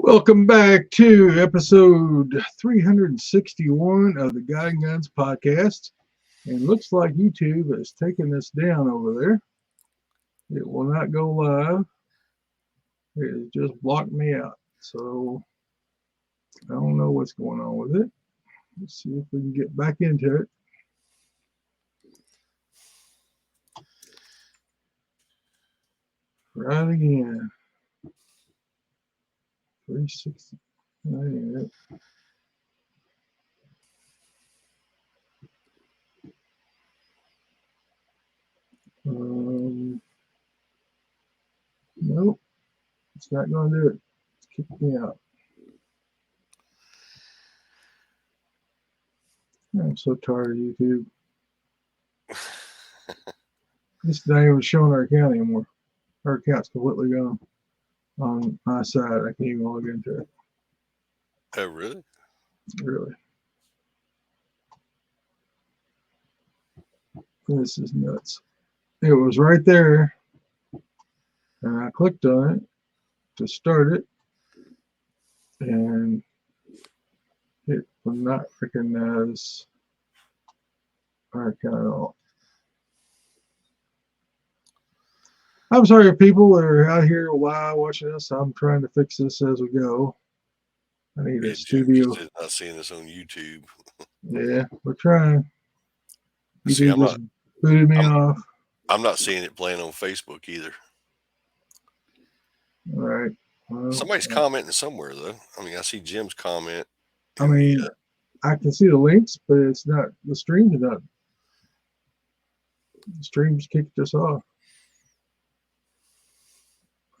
Welcome back to episode 361 of the God and Guns podcast. And looks like YouTube has taken this down over there. It will not go live. It has just blocked me out. So I don't know what's going on with it. Let's see if we can get back into it. Right again. 360. Nope. It's not going to do it. It's kicked me out. I'm so tired of YouTube. It's not even showing our account anymore. Our account's completely gone on my side. I can't even log into it. Oh, really? Really. This is nuts. It was right there, and I clicked on it to start it, and it will not recognize our account at all. I'm sorry if people are out here live watching us. I'm trying to fix this as we go. I need a studio. Jim not seeing this on YouTube. Yeah, we're trying. See, YouTube just booted me off. I'm not seeing it playing on Facebook either. All right. Well, somebody's commenting somewhere, though. I mean, I see Jim's comment. I mean, I can see the links, but it's not, the stream's not. The stream's kicked us off.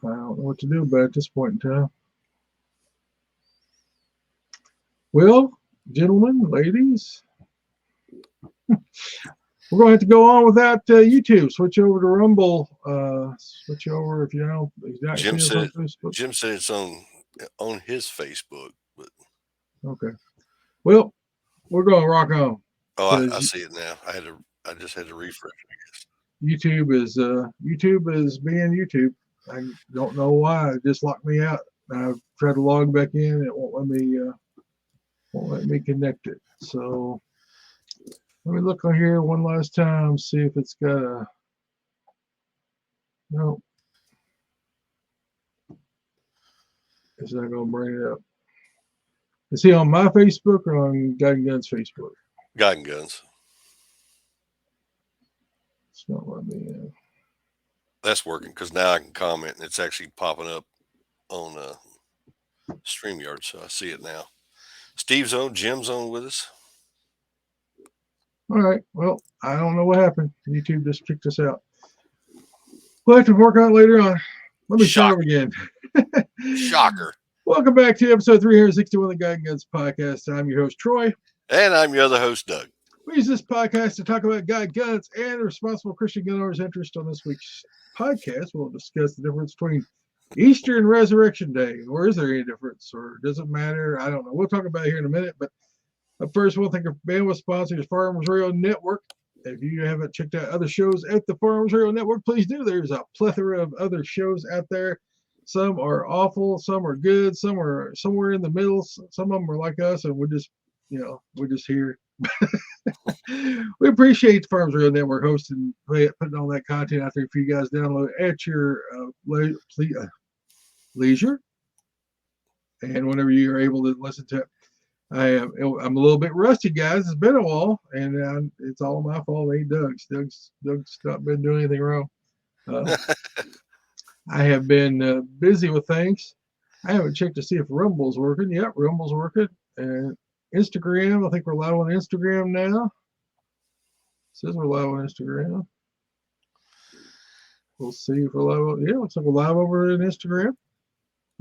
I don't know what to do about it at this point in time. Well, gentlemen, ladies, we're going to have to go on without YouTube. Switch over to Rumble. Switch over if you know. Jim said it's on his Facebook. But okay. Well, we're going to rock on. Oh, I see it now. I just had to refresh, I guess. YouTube is being YouTube. I don't know why. It just locked me out. I've tried to log back in. It won't let me connect it. So let me look on here one last time, see if it's got a no. It's not going to bring it up. Is he on my Facebook or on God and Guns Facebook? God and Guns. It's not letting me in. That's working because now I can comment and it's actually popping up on StreamYard, so I see it now. Steve's on, Jim's on with us. All right. Well, I don't know what happened. YouTube just kicked us out. We'll have to work on it later on. Let me start again. Shocker. Welcome back to episode 361 of the God and Guns podcast. I'm your host, Troy. And I'm your other host, Doug. We use this podcast to talk about God, guns, and responsible Christian gun owners' interest. On this week's podcast, we'll discuss the difference between Easter and Resurrection Day. Or is there any difference? Or does it matter? I don't know. We'll talk about it here in a minute. But first, we'll thank our bandwidth sponsors, Firearms Radio Network. If you haven't checked out other shows at the Firearms Radio Network, please do. There's a plethora of other shows out there. Some are awful, some are good, some are somewhere in the middle. Some of them are like us, and we're just here. We appreciate the Firearms Radio Network hosting, putting all that content out there for you guys to download at your leisure, and whenever you are able to listen to it. I'm a little bit rusty, guys. It's been a while, and it's all my fault. It ain't Doug's. Doug's not been doing anything wrong. I have been busy with things. I haven't checked to see if Rumble's working. Yep, Rumble's working. And Instagram, I think we're live on Instagram now. It says we're live on Instagram. We'll see if we're live. Yeah, looks like we're live over on Instagram.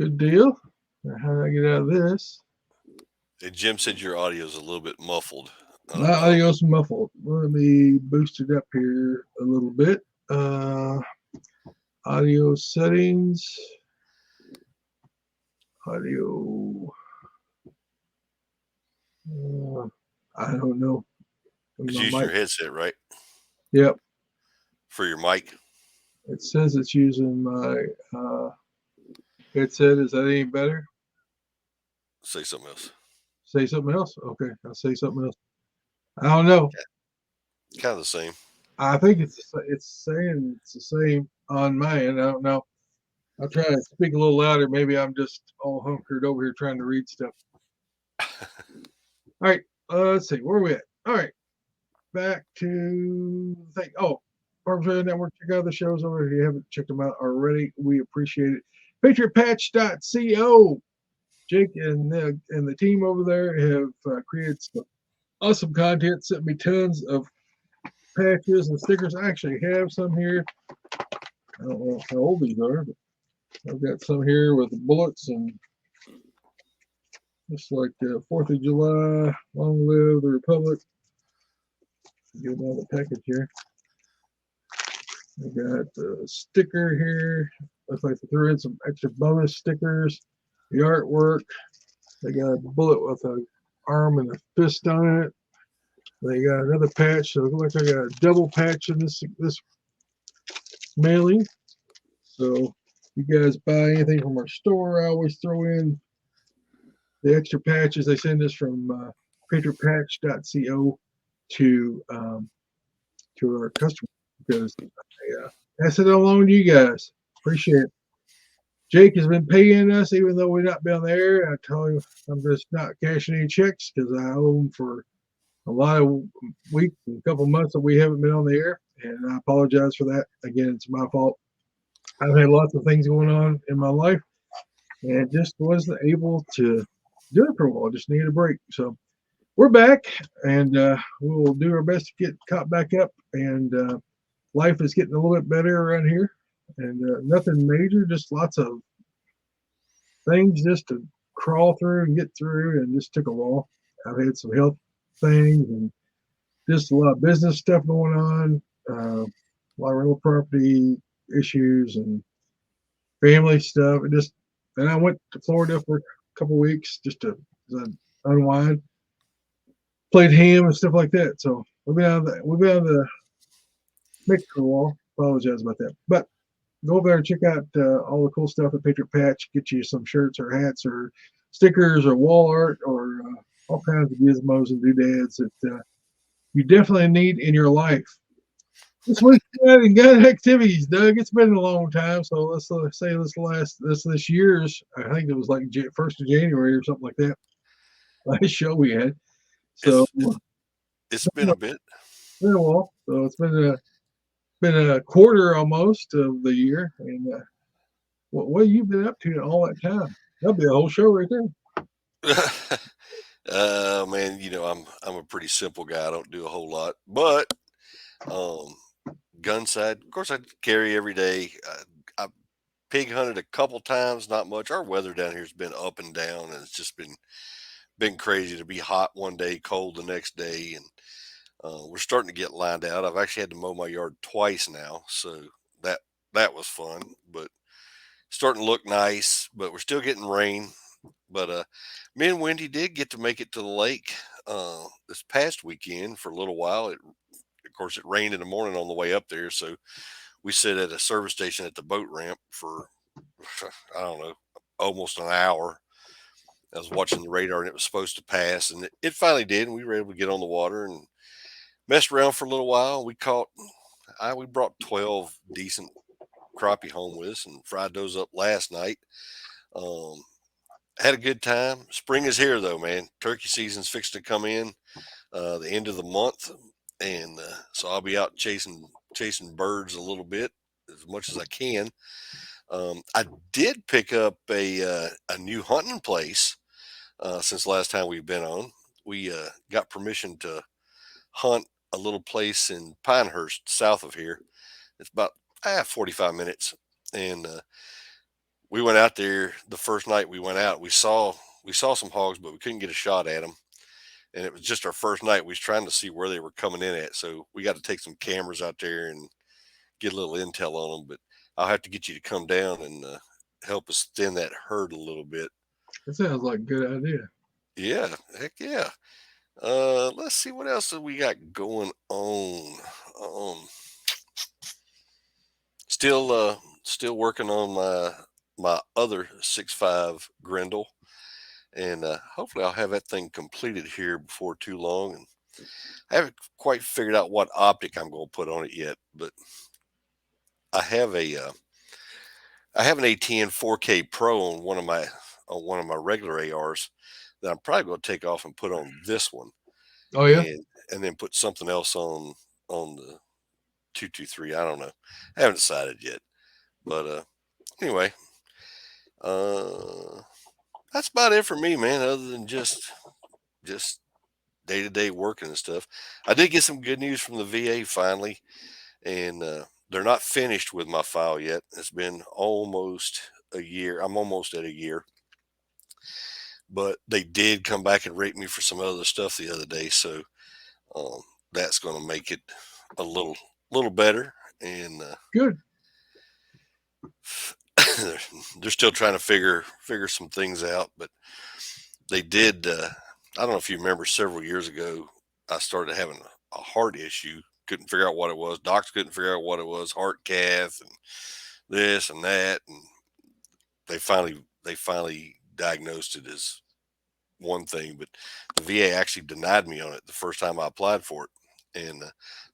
Good deal. Now, how do I get out of this? Hey, Jim said your audio is a little bit muffled. My audio's muffled. Let me boost it up here a little bit. Audio settings. Audio. I don't know. Use your headset, right? Yep. For your mic? It says it's using my headset. Is that any better? say something else. Say something else. Okay, I'll say something else. I don't know. Kind of the same. I think it's saying it's the same on my end. I don't know. I'll try to speak a little louder. Maybe I'm just all hunkered over here trying to read stuff. All right, let's see. Where are we at? All right, back to the thing. Oh, Farms Radio Network. Check out the shows over if you haven't checked them out already. We appreciate it. PatriotPatch.co. Jake and the team over there have created some awesome content. Sent me tons of patches and stickers. I actually have some here. I don't know how old these are, but I've got some here with bullets and just like 4th of July, long live the Republic. Get another package here. I got a sticker here. Looks like they threw in some extra bonus stickers. The artwork. They got a bullet with an arm and a fist on it. They got another patch. So it looks like I got a double patch in this mailing. So if you guys buy anything from our store, I always throw in the extra patches. They send us from PatriotPatch.co to our customers because I pass it along to you guys. Appreciate it. Jake has been paying us even though we've not been on the air. I tell you, I'm just not cashing any checks because I owe him for a lot of weeks and a couple months that we haven't been on the air, and I apologize for that. Again, it's my fault. I've had lots of things going on in my life and just wasn't able to do it for a while. Just needed a break. So we're back, and we'll do our best to get caught back up. And life is getting a little bit better around here, and nothing major, just lots of things just to crawl through and get through, and just took a while. I've had some health things and just a lot of business stuff going on, a lot of real property issues and family stuff. And I went to Florida for a couple weeks just to unwind, played ham and stuff like that. So we've been out of the mix for a while. Apologize about that, but go over there and check out all the cool stuff at Patriot Patch. Get you some shirts or hats or stickers or wall art or all kinds of gizmos and doodads that you definitely need in your life. This week's gun activities, Doug. It's been a long time, so let's say this year's. I think it was like 1st of January or something like that. Last show we had. So it's been a bit. Been a while. So it's been a quarter almost of the year. And what have you been up to all that time? That'll be a whole show right there. Man, I'm a pretty simple guy. I don't do a whole lot, but gun side, of course, I carry every day. I pig hunted a couple times, not much. Our weather down here has been up and down, and it's just been crazy to be hot one day, cold the next day, and we're starting to get lined out. I've actually had to mow my yard twice now, so that was fun, but starting to look nice. But we're still getting rain. But me and Wendy did get to make it to the lake this past weekend for a little while. Of course, it rained in the morning on the way up there, so we sit at a service station at the boat ramp for I don't know, almost an hour. I was watching the radar, and it was supposed to pass, and it finally did. And we were able to get on the water and messed around for a little while. We brought 12 decent crappie home with us and fried those up last night. Had a good time. Spring is here, though, man. Turkey season's fixed to come in the end of the month, and so I'll be out chasing birds a little bit as much as I can. I did pick up a new hunting place since last time we've been on. We got permission to hunt a little place in Pinehurst, south of here. It's about 45 minutes, and we went out there. The first night we went out, we saw some hogs, but we couldn't get a shot at them. And it was just our first night. We was trying to see where they were coming in at, so we got to take some cameras out there and get a little intel on them. But I'll have to get you to come down and help us thin that herd a little bit. That sounds like a good idea. Yeah, heck yeah. Let's see what else we got going on. Still working on my other 6.5 Grendel. and hopefully I'll have that thing completed here before too long. And I haven't quite figured out what optic I'm going to put on it yet, but I have I have an ATN 4K Pro on one of my regular ARs that I'm probably going to take off and put on this one, Oh yeah, and then put something else on the 223. I don't know. I haven't decided yet. But anyway, uh, that's about it for me, man. Other than just day to day working and stuff. I did get some good news from the VA finally, and they're not finished with my file yet. It's been almost a year. I'm almost at a year, but they did come back and rate me for some other stuff the other day, so um, that's going to make it a little better. And good. they're, they're still trying to figure some things out, but they did. I don't know if you remember, several years ago, I started having a heart issue. Couldn't figure out what it was. Docs couldn't figure out what it was. Heart cath and this and that, and they finally diagnosed it as one thing, but the VA actually denied me on it the first time I applied for it, and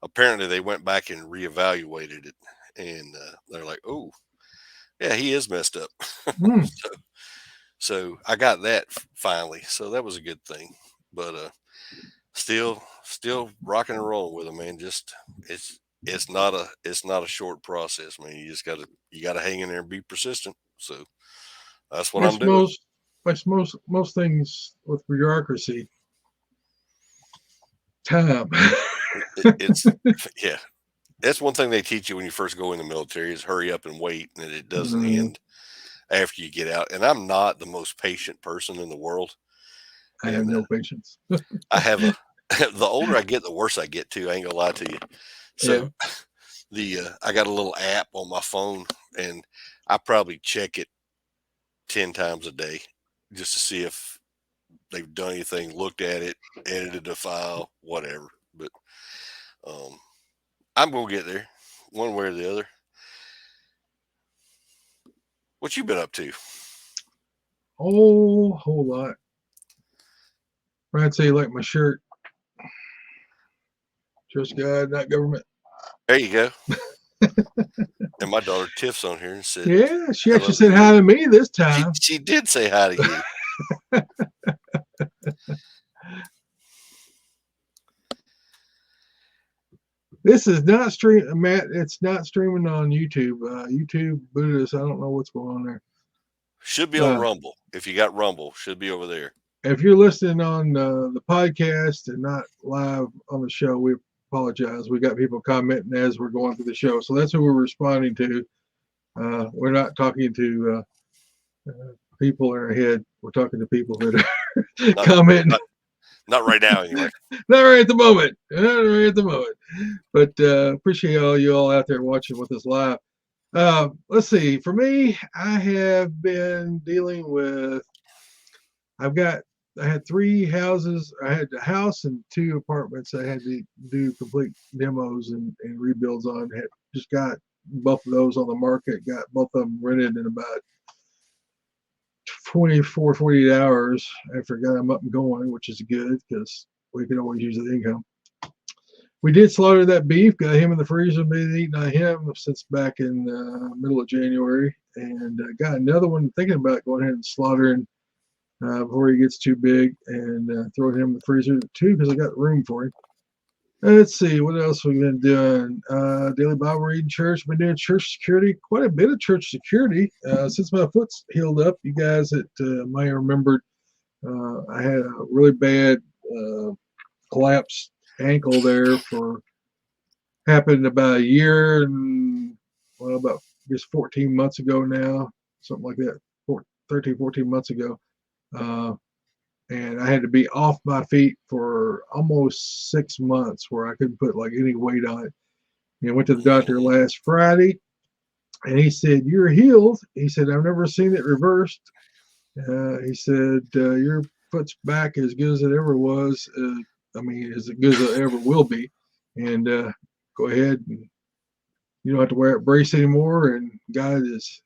apparently they went back and reevaluated it, and they're like, "Oh, yeah, he is messed up." Hmm. So I got that finally, so that was a good thing. But still rocking and rolling with them, man. Just it's not a short process, man. You gotta hang in there and be persistent. So that's what I'm That's doing. most things with bureaucracy. Time. It's yeah. That's one thing they teach you when you first go in the military is hurry up and wait, and it doesn't Mm, end after you get out. And I'm not the most patient person in the world, I have and no patience. I have a the older I get, the worse I get too. I ain't gonna lie to you. Yeah. So the I got a little app on my phone, and I probably check it 10 times a day just to see if they've done anything, looked at it, edited the file, whatever. But um, I'm gonna get there, one way or the other. What you been up to? Oh, whole lot. I'd say like my shirt. Trust God, not government. There you go. And my daughter Tiff's on here and said Yeah, she actually hello to said you. hi to me this She time. she did say hi to you. This is not stream, Matt. It's not streaming on YouTube. YouTube Buddhist. I don't know what's going on there. Should be on Uh, Rumble. If you got Rumble, should be over there. if you're listening on the podcast and not live on the show, we apologize. We got people commenting as we're going through the show, so that's who we're responding to. We're not talking to people in our head. We're talking to people that are Not commenting. not right now anyway. Not right at the moment. Not right at the moment. But appreciate all you all out there watching with us live. Let's see. For me, I have been dealing with. I've got. I had 3 houses. I had a house and 2 apartments. I had to do complete demos and rebuilds on. Had just got both of those on the market. Got both of them rented in about 24, 48 hours after I got them up and going, which is good because we can always use the income. We did slaughter that beef, got him in the freezer, been eating on him since back in middle of January, and got another one thinking about going ahead and slaughtering before he gets too big and throwing him in the freezer too because I got room for him. Let's see, what else we've been doing? Daily Bible reading, church. Been doing church security, quite a bit of church security since my foot's healed up. You guys that might have remembered, I had a really bad collapsed ankle there for happened about a year and well about just 14 months ago now, something like that, 14 months ago. And I had to be off my feet for almost 6 months where I couldn't put like any weight on it. And I went to the doctor last Friday and he said, "You're healed." He said, "I've never seen it reversed." He said, "Your foot's back as good as it ever was. I mean, as good as it ever will be. And go ahead and you don't have to wear a brace anymore. And God is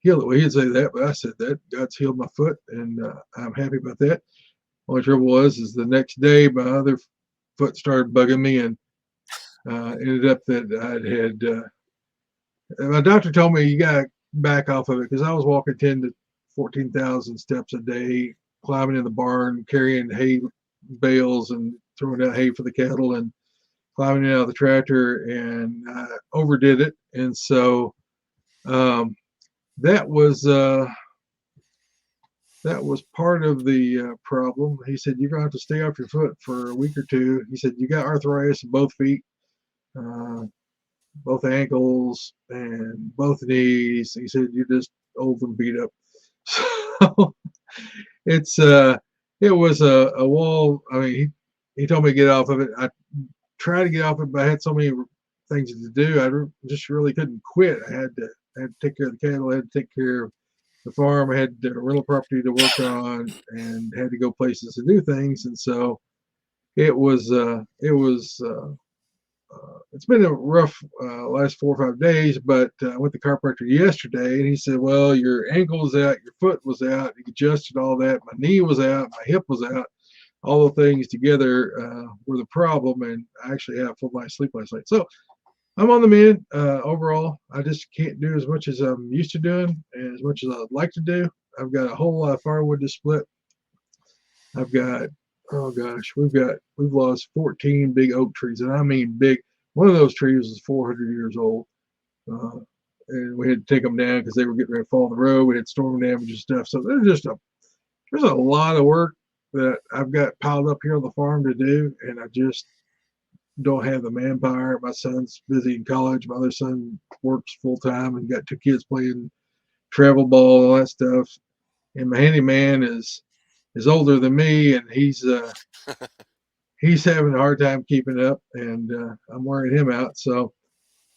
healed it. Well, he didn't say that, but I said that. God's healed my foot, and I'm happy about that. Only trouble is the next day my other foot started bugging me, and ended up that I'd had. My doctor told me you got to back off of it because I was walking 10 to 14,000 steps a day, climbing in the barn, carrying hay bales and throwing out hay for the cattle, and climbing in out of the tractor, and I overdid it. And so that was part of the problem. He said, you're going to have to stay off your foot for a week or two. He said, you got arthritis in both feet, both ankles, and both knees. He said, you're just old and beat up. So it was a wall. I mean, he told me to get off of it. I tried to get off it, but I had so many things to do. I just really couldn't quit. I had to take care of the cattle. I had to take care of the farm. I had rental property to work on, and had to go places to do things. And so it's been a rough last 4 or 5 days, but I went to the chiropractor yesterday, and he said, well, your ankle was out, your foot was out, he adjusted all that, my knee was out, my hip was out, all the things together were the problem, and I actually had a full night's sleep last night. So I'm on the mend overall. I just can't do as much as I'm used to doing and as much as I'd like to do. I've got a whole lot of firewood to split. I've got, oh gosh, we've lost 14 big oak trees, and I mean big. One of those trees was 400 years old, and we had to take them down because they were getting ready to fall in the road. We had storm damage and stuff. So there's a lot of work that I've got piled up here on the farm to do, and I just don't have the manpower. My son's busy in college. My other son works full time and got 2 kids playing travel ball, all that stuff. And my handyman is older than me, and he's having a hard time keeping up, and I'm wearing him out. So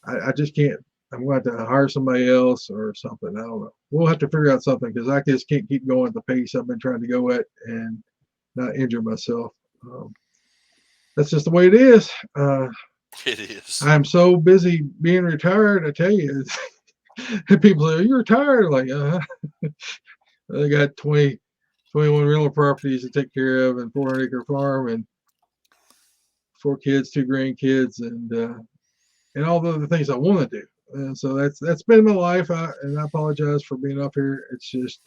I just can't. I'm going to have to hire somebody else or something. I don't know. We'll have to figure out something because I just can't keep going at the pace I've been trying to go at and not injure myself. That's just the way it is. It is. I'm so busy being retired. I tell you, people say, "You're retired." Like, I got 21 rental properties to take care of, and 400-acre farm, and 4 kids, 2 grandkids, and all the other things I want to do. And so that's been my life. And I apologize for being up here. It's just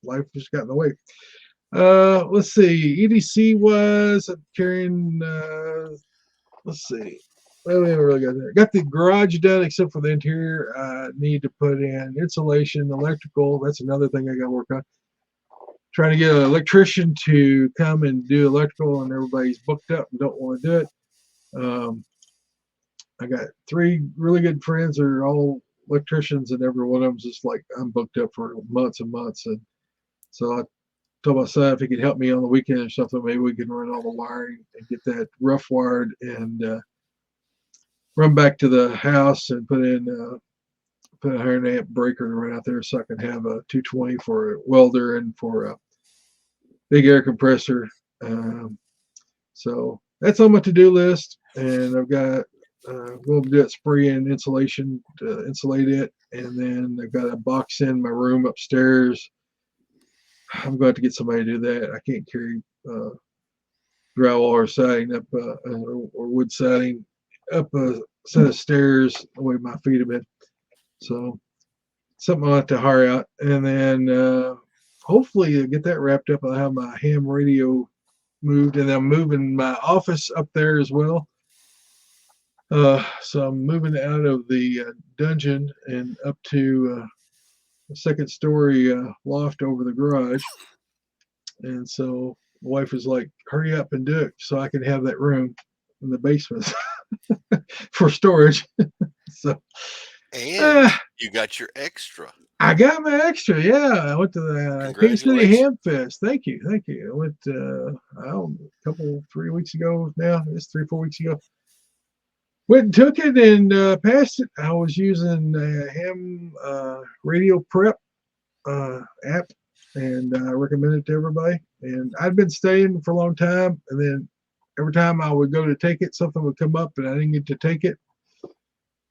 life just got in the way. Let's see. EDC was carrying. Let's see. Well, we haven't really got there. Got the garage done except for the interior. I need to put in insulation, electrical. That's another thing I got to work on. Trying to get an electrician to come and do electrical, and everybody's booked up and don't want to do it. I got 3 really good friends that are all electricians, and every one of them's just like, I'm booked up for months and months. And so I told my son if he could help me on the weekend or something, maybe we can run all the wiring and get that rough wired and run back to the house and put a 100 amp breaker to run out there so I can have a 220 for a welder and for a big air compressor. So that's on my to-do list, and I've got we'll do it spray and insulation to insulate it, and then I've got a box in my room upstairs. I'm going to get somebody to do that. I can't carry drywall or siding up or wood siding up a set of stairs the way my feet have been. So something I'll have to hire out, and then hopefully get that wrapped up. I'll have my ham radio moved, and I'm moving my office up there as well. So I'm moving out of the dungeon and up to the 2nd story loft over the garage. And so my wife was like, hurry up and do it so I can have that room in the basement for storage. So, and you got your extra. I got my extra. Yeah. I went to the King City Ham Fest. Thank you. I went a 3 weeks ago now. It's 3-4 weeks ago. Went and took it and passed it. I was using Ham Radio Prep app, and I recommend it to everybody. And I'd been studying for a long time, and then every time I would go to take it, something would come up, and I didn't get to take it.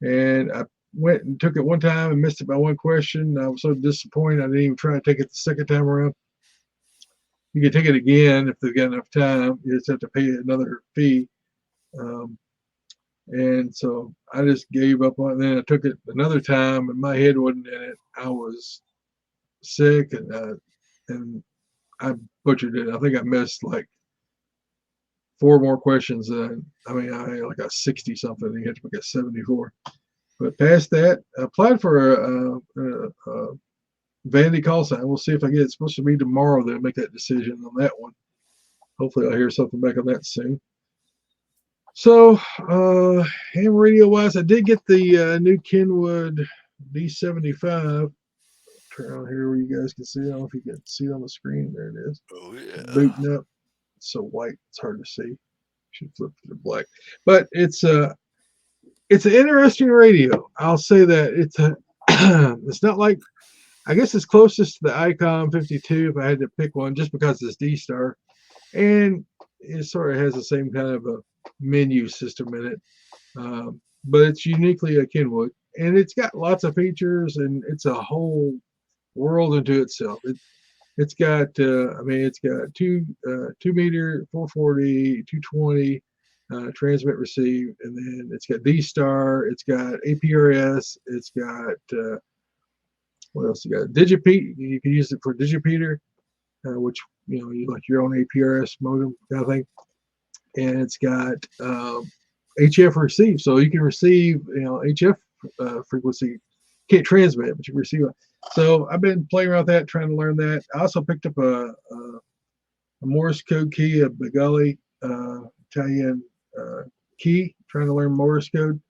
And I went and took it one time and missed it by one question. I was so disappointed I didn't even try to take it the second time around. You can take it again if they've got enough time. You just have to pay another fee. And so I just gave up on it. Then I took it another time and my head wasn't in it. I was sick and I butchered it. I think I missed like 4 more questions. I got 60 something. You had to get 74. But past that, I applied for a Vandy call sign. We'll see if I get it. It's supposed to be tomorrow. They'll make that decision on that one. Hopefully, I'll hear something back on that soon. So, ham radio wise, I did get the new Kenwood D75. Turn on here where you guys can see it. I don't know if you can see it on the screen. There it is. Oh yeah. Booting up. It's so white, it's hard to see. Should flip to the black. But it's an interesting radio. I'll say that it's not like, I guess it's closest to the Icon 52 if I had to pick one, just because it's D-Star, and it sort of has the same kind of a menu system in it, but it's uniquely a Kenwood, and it's got lots of features, and it's a whole world into itself. It's got it's got 2 meter 440 220 transmit receive, and then it's got D-Star, it's got APRS, it's got what else? You got Digipeat. You can use it for Digipeater, which you like your own APRS modem kind of thing, and it's got HF receive, so you can receive HF frequency. Can't transmit, but you can receive it. So I've been playing around with that, trying to learn that. I also picked up a Morse code key, a Begali Italian key, trying to learn Morse code.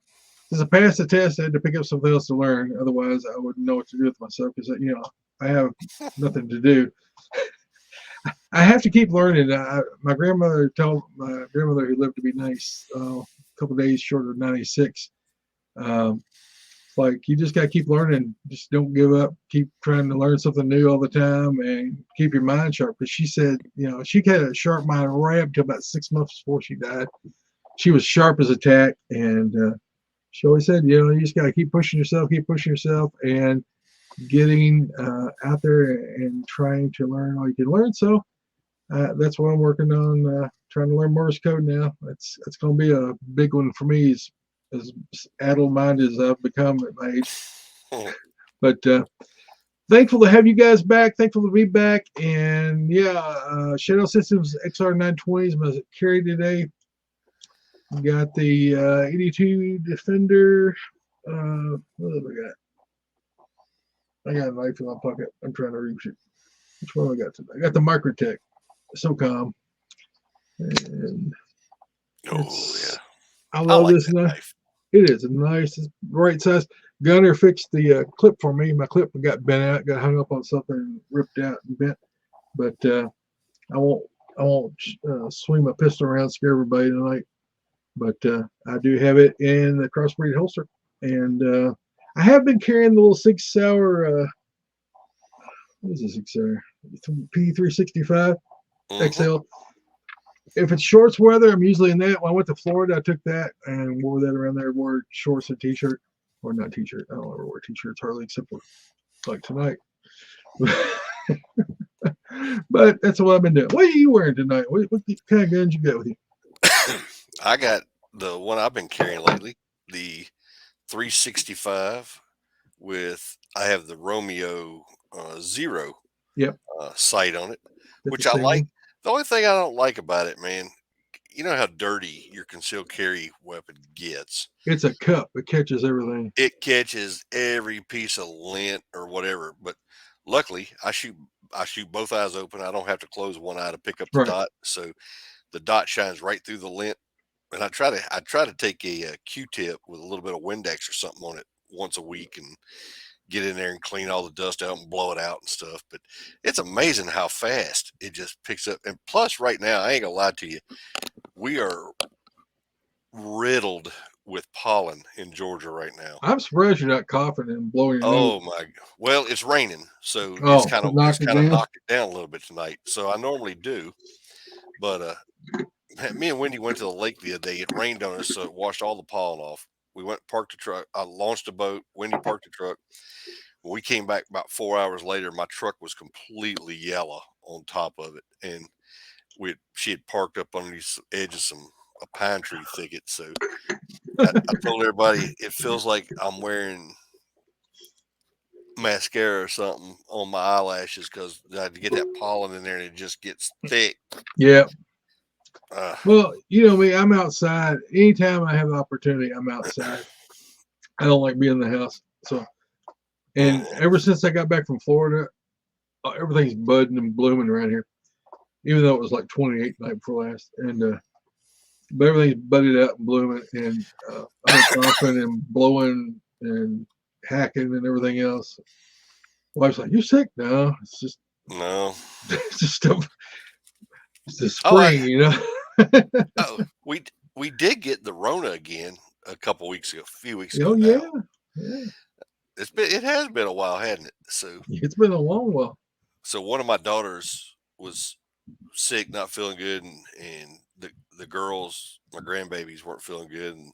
Since I passed the test, I had to pick up something else to learn. Otherwise, I wouldn't know what to do with myself because I have nothing to do. I have to keep learning. My grandmother told my grandmother, who lived to be nice, a couple days short of 96. Like, you just got to keep learning. Just don't give up. Keep trying to learn something new all the time and keep your mind sharp. Because she said, she had a sharp mind right up to about 6 months before she died. She was sharp as a tack, and she always said, you just got to keep pushing yourself, and getting out there and trying to learn all you can learn. So that's what I'm working on, trying to learn Morse code now. It's going to be a big one for me, as addle-minded as I've become at my age. But thankful to have you guys back. Thankful to be back. And Shadow Systems XR920 is my carry today. We got the 82 Defender. What have I got? I got a knife in my pocket. I'm trying to reach it. Which one I got today? I got the Microtech SOCOM. And I love this knife. It is a nice, right size. Gunner fixed the clip for me. My clip got bent out, got hung up on something, and ripped out and bent. But I won't swing my pistol around, scare everybody tonight. But I do have it in the crossbreed holster, and I have been carrying the little 6 Sauer. What is this 6 Sauer? P365 XL. If it's shorts weather, I'm usually in that. When I went to Florida, I took that and wore that around there. Wore shorts and t-shirt, or not t-shirt. I don't ever wear t-shirts hardly, except for like tonight. But that's what I've been doing. What are you wearing tonight? What kind of guns you got with you? I got the one I've been carrying lately, the 365 I have the Romeo Zero sight on it, which I like. The only thing I don't like about it, man, you know how dirty your concealed carry weapon gets. It's a cup. It catches everything. It catches every piece of lint or whatever. But luckily, I shoot both eyes open. I don't have to close one eye to pick up the dot. So the dot shines right through the lint. And I try to take a Q-tip with a little bit of Windex or something on it once a week and get in there and clean all the dust out and blow it out and stuff. But it's amazing how fast it just picks up. And plus, right now, I ain't gonna lie to you, we are riddled with pollen in Georgia right now. I'm surprised you're not coughing and blowing your nose. My! Well, it's raining, so it's kind of knocked it down a little bit tonight. So I normally do, but me and Wendy went to the lake the other day. It rained on us, so it washed all the pollen off. We went parked the truck. I launched a boat. Wendy parked the truck. When we came back about 4 hours later, my truck was completely yellow on top of it, and she had parked up on the edge of a pine tree thicket. So I told everybody it feels like I'm wearing mascara or something on my eyelashes because I had to get that pollen in there and it just gets thick. Yeah. Uh, Well, you know me, I'm outside. Anytime I have the opportunity, I'm outside. I don't like being in the house. So, and ever since I got back from Florida, everything's budding and blooming around here. Even though it was like 28 night before last, and but everything's budded up and blooming, and I'm coughing and blowing and hacking and everything else. Wife's like, "You sick?" No, it's just no. it's just stuff. It's the spring, you know. Oh, we did get the Rona again a few weeks ago Oh yeah, now. yeah. It has been a while, hasn't it? So It's been a long while. one of my daughters was sick, not feeling good, and the girls, my grandbabies, weren't feeling good, and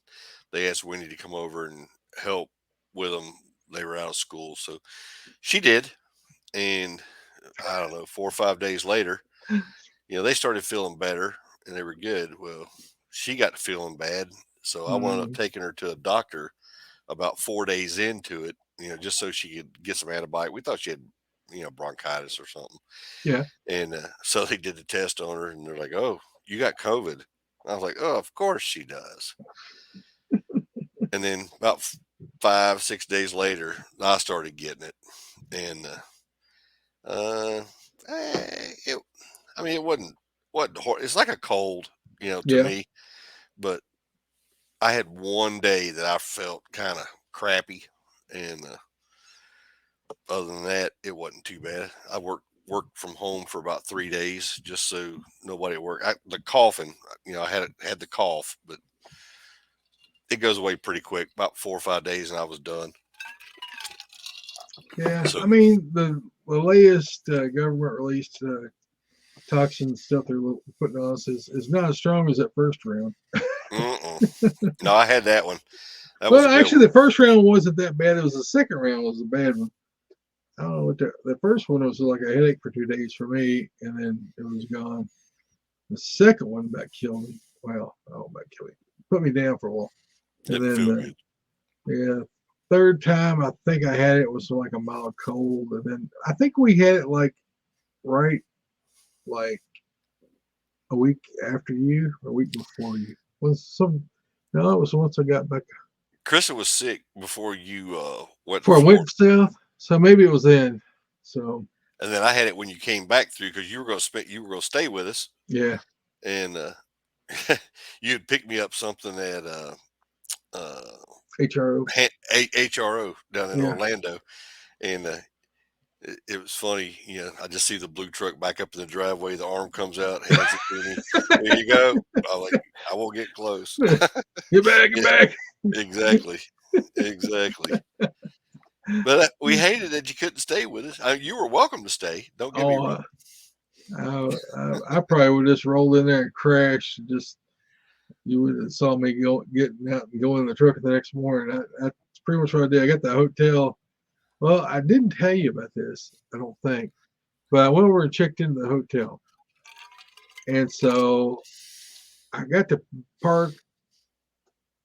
they asked Wendy to come over and help with them. They were out of school, so she did, and I don't know, 4 or 5 days later, they started feeling better and they were good. Well, she got to feeling bad, so I wound up taking her to a doctor about 4 days into it, just so she could get some antibiotic. We thought she had, bronchitis or something. Yeah. And so they did the test on her, and they're like, "Oh, you got COVID." I was like, "Oh, of course she does." And then about 5, 6 days later, I started getting it, and it. I mean, it wasn't. It's like a cold, to Yeah. me. But I had one day that I felt kind of crappy, and other than that, it wasn't too bad. I worked from home for about 3 days just so nobody at work. The coughing, I had the cough, but it goes away pretty quick. About 4 or 5 days, and I was done. Yeah. So I mean, the latest government released toxin stuff they're putting on us is not as strong as that first round. no, I had that one. That was Well, a good actually, one. the first round wasn't that bad. It was the second round was a bad one. I don't know what the first one was like a headache for 2 days for me, and then it was gone. The second one about killed me. Well, about killed me. Put me down for a while. And Didn't feel then, good. yeah, third time I think I had it was like a mild cold, and then I think we had it like right like a week after you, or a week before you. No, it was once I got back Krista was sick before you went to before I Florida, went south. So maybe it was then. So and then I had it when you came back through because you were going to stay with us, yeah, and you'd pick me up something at uh, HRO. HRO down in Yeah. Orlando, and it was funny. I just see the blue truck back up in the driveway. The arm comes out, hands it to me. There you go. I'm like, I won't get close. Get back, get Yeah, back. exactly, exactly. But we hated that you couldn't stay with us. You were welcome to stay. Don't get me Oh, wrong. I probably would just roll in there and crash. Just you would have saw me getting out and going in the truck the next morning. That's pretty much what I did. I got the hotel. Well, I didn't tell you about this, I don't think, but I went over and checked into the hotel, and so I got to park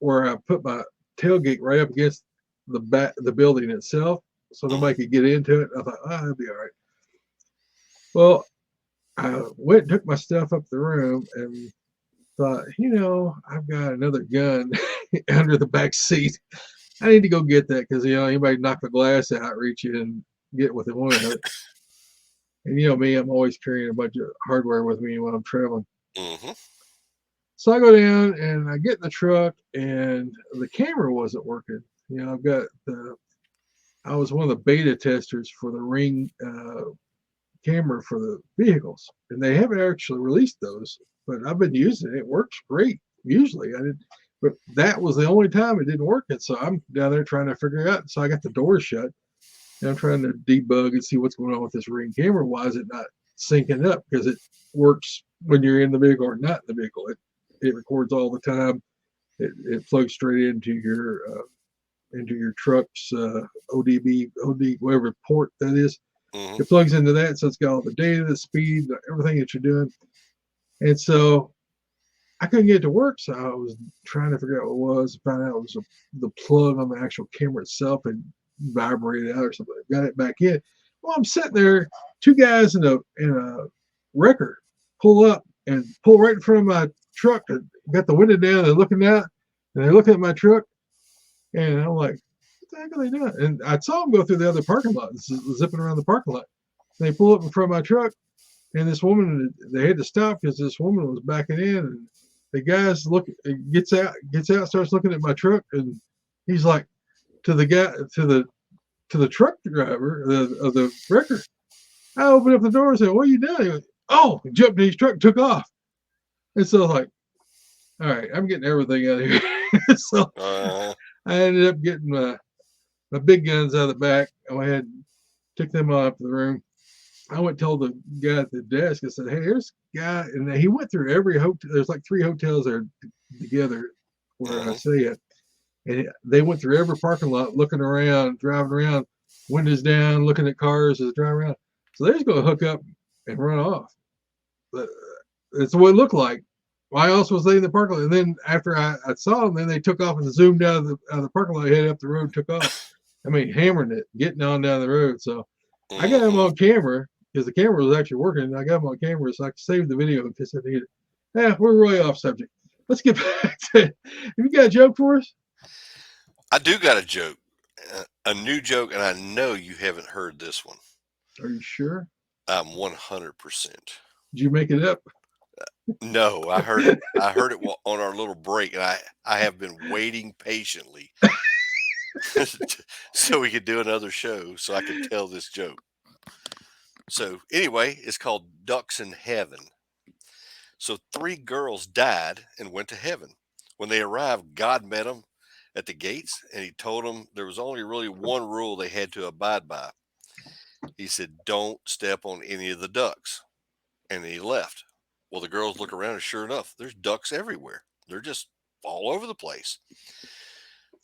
where I put my tailgate right up against the building itself, so nobody could get into it. I thought, that'll be all right. Well, I went and took my stuff up the room and thought, I've got another gun under the back seat. I need to go get that because anybody knock the glass out, reach in and get what they want of it. And me, I'm always carrying a bunch of hardware with me when I'm traveling. Mm-hmm. So I go down and I get in the truck, and the camera wasn't working. I was one of the beta testers for the Ring camera for the vehicles, and they haven't actually released those, but I've been using it. It works great. Usually but that was the only time it didn't work. And so I'm down there trying to figure it out. So I got the door shut, and I'm trying to debug and see what's going on with this Ring camera. Why is it not syncing up? Because it works when you're in the vehicle or not in the vehicle. It records all the time. it plugs straight into your truck's OD, whatever port that is. Hmm. It plugs into that, so it's got all the data, the speed, everything that you're doing. And so I couldn't get it to work, so I was trying to figure out what it was. Found out it was the plug on the actual camera itself had vibrated out or something. Got it back in. Well, I'm sitting there, two guys in a wrecker pull up and pull right in front of my truck. And got the window down. They're looking out, and they're looking at my truck, and I'm like, "What the heck are they doing?" And I saw them go through the other parking lot, zipping around the parking lot. And they pull up in front of my truck, and this woman, they had to stop because this woman was backing in, and the guy's gets out, starts looking at my truck, and he's like to the guy, to the truck driver of the wrecker. I opened up the door and said, "What are you doing?" He went, "Oh," he jumped in his truck, and took off. And so I was like, all right, I'm getting everything out of here. So I ended up getting my big guns out of the back. I went ahead and took them off the room. I went and told the guy at the desk, I said, "Hey, here's a guy." And he went through every hotel. There's like 3 hotels there together where I stay at. And they went through every parking lot, looking around, driving around, windows down, looking at cars as they drive around. So they're just going to hook up and run off. But that's what it looked like. I also was laying in the parking lot. And then after I saw them, then they took off and zoomed out of the parking lot, headed up the road, took off. I mean, hammering it, getting on down the road. So I got them on camera because the camera was actually working. I got them on camera so I could save the video in case I need it. Yeah, we're really off subject. Let's get back to it. Have you got a joke for us? I do got a joke, a new joke, and I know you haven't heard this one. Are you sure? I'm 100%. Did you make it up? No, I heard it. I heard it on our little break, and I have been waiting patiently so we could do another show so I could tell this joke. So anyway, it's called Ducks in Heaven. So 3 girls died and went to heaven. When they arrived, God met them at the gates, and he told them there was only really one rule they had to abide by. He said, "Don't step on any of the ducks." And then he left. Well, the girls look around, and sure enough, there's ducks everywhere. They're just all over the place.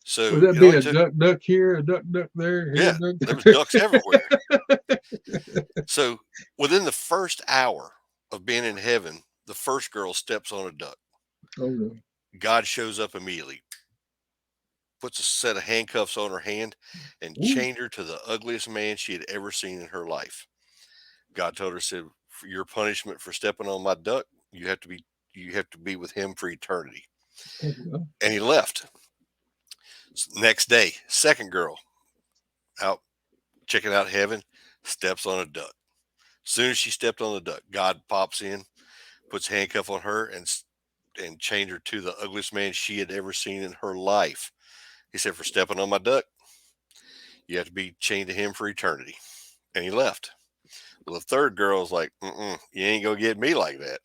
So Would that it be only a took, duck here, a duck there, here, yeah, a duck there was there? ducks everywhere. So within the first hour of being in heaven, the first girl steps on a duck. Oh no! God shows up immediately, puts a set of handcuffs on her hand, and Ooh. chained her to the ugliest man she had ever seen in her life. God told her, said, "For your punishment for stepping on my duck, you have to be with him for eternity." Oh, no. And he left. Next day, second girl out checking out heaven, steps on a duck. Soon as she stepped on the duck, God pops in, puts handcuff on her, and chained her to the ugliest man she had ever seen in her life. He said, "For stepping on my duck, you have to be chained to him for eternity." And he left. Well, the third girl's like, "You ain't gonna get me like that."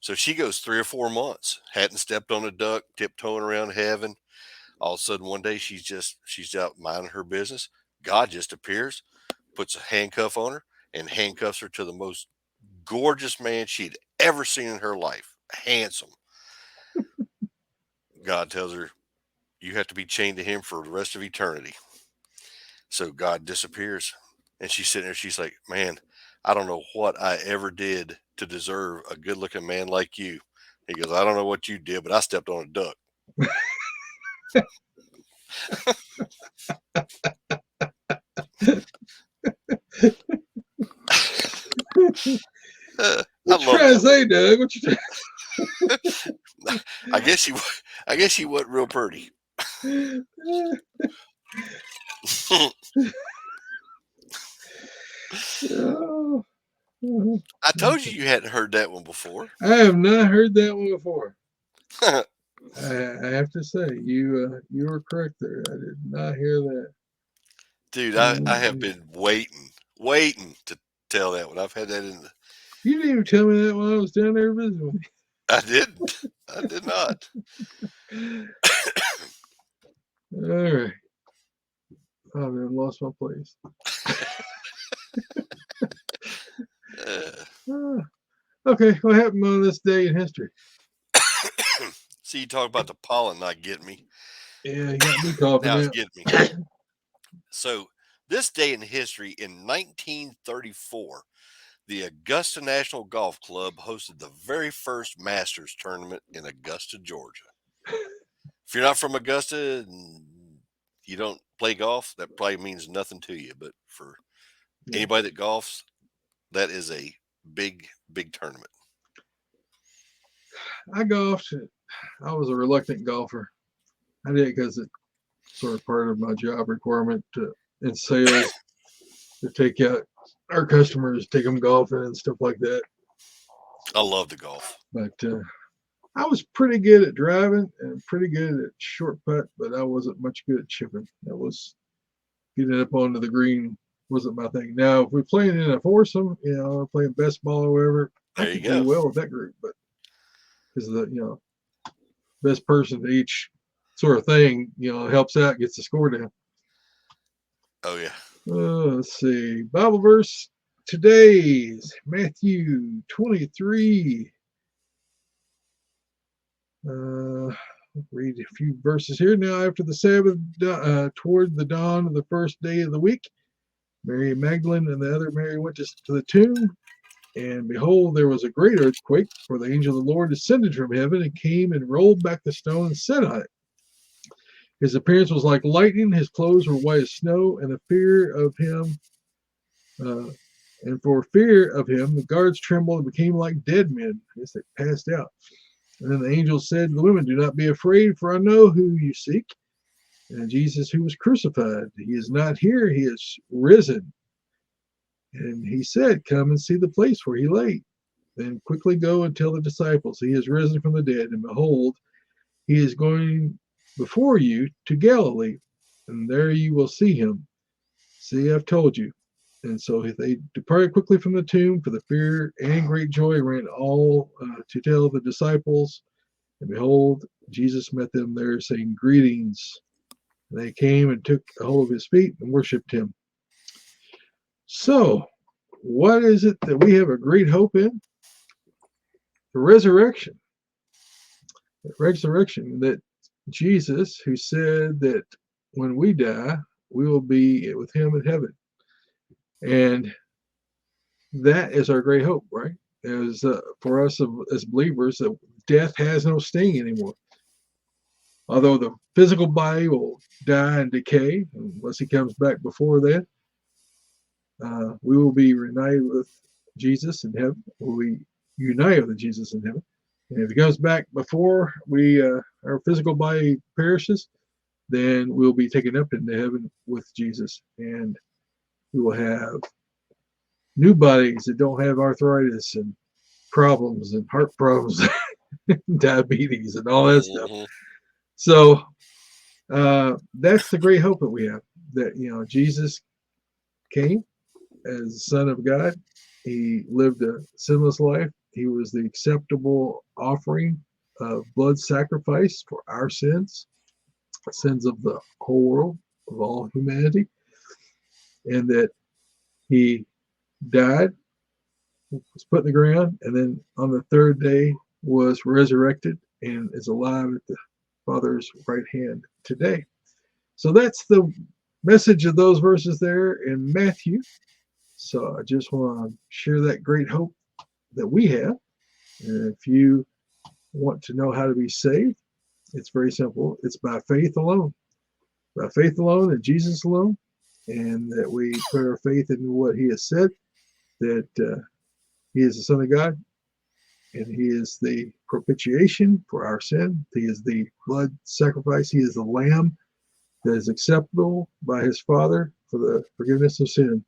So she goes 3 or 4 months, hadn't stepped on a duck, tiptoeing around heaven. All of a sudden, one day she's out minding her business. God just appears, puts a handcuff on her, and handcuffs her to the most gorgeous man she'd ever seen in her life. Handsome. God tells her, "You have to be chained to him for the rest of eternity." So God disappears. And she's sitting there, she's like, "Man, I don't know what I ever did to deserve a good looking man like you." He goes, "I don't know what you did, but I stepped on a duck." I What you love trying to that. say, Doug? What you I guess he wasn't real pretty. Oh, I told you hadn't heard that one before. I have not heard that one before. I have to say, you were correct there. I did not hear that. Dude, I have been waiting to tell that one. I've had that in the, You didn't even tell me that when I was down there visiting. I didn't. I did not. All right. I've lost my place. Uh, Okay, what happened on this day in history? See, you talk about the pollen not getting me. Yeah, you got me coughing Now it's now. getting me. So, this day in history, in 1934, the Augusta National Golf Club hosted the very first Masters tournament in Augusta, Georgia. If you're not from Augusta and you don't play golf, that probably means nothing to you. But for anybody that golfs, that is a big, big tournament. I golfed. I was a reluctant golfer. I did it because it's sort of part of my job requirement in sales to take out our customers, take them golfing and stuff like that. I love the golf. But I was pretty good at driving and pretty good at short putt, but I wasn't much good at chipping. That was getting up onto the green wasn't my thing. Now, if we're playing in a foursome, playing best ball or whatever, I There you could do go. well with that group, but because the best person to each sort of thing, helps out, gets the score down. Oh yeah. Let's see. Bible verse today's Matthew 23. Read a few verses here. Now, after the Sabbath, toward the dawn of the first day of the week, Mary Magdalene and the other Mary went to the tomb, and behold, there was a great earthquake, for the angel of the Lord descended from heaven and came and rolled back the stone and sat on it. His appearance was like lightning, his clothes were white as snow, and the fear of him, and for fear of him, the guards trembled and became like dead men. I guess they passed out. And then the angel said to the women, "Do not be afraid, for I know who you seek, and Jesus who was crucified. He is not here, he is risen." And he said, "Come and see the place where he lay. Then quickly go and tell the disciples, he is risen from the dead, and behold, he is going before you to Galilee, and there you will see him. See, I've told you." And so they departed quickly from the tomb, for the fear and great joy ran all to tell the disciples. And behold, Jesus met them there, saying, "Greetings." And they came and took a hold of his feet and worshipped him. So, what is it that we have a great hope in? The resurrection. The resurrection, that Jesus, who said that when we die, we will be with him in heaven. And that is our great hope, right? As for us as believers, that death has no sting anymore. Although the physical body will die and decay, unless he comes back before that, we will be reunited with Jesus in heaven. We'll be united with Jesus in heaven. And if he comes back before our physical body perishes, then we'll be taken up into heaven with Jesus, and we will have new bodies that don't have arthritis and problems and heart problems, diabetes and all that stuff. So that's the great hope that we have, that Jesus came as the Son of God. He lived a sinless life. He was the acceptable offering of blood sacrifice for our sins of the whole world, of all humanity, and that he died, was put in the ground, and then on the third day was resurrected and is alive at the Father's right hand today. So that's the message of those verses there in Matthew. So I just want to share that great hope that we have. And if you want to know how to be saved, it's very simple. It's by faith alone. By faith alone and Jesus alone. And that we put our faith in what he has said, that he is the Son of God, and he is the propitiation for our sin. He is the blood sacrifice. He is the lamb that is acceptable by his Father for the forgiveness of sin.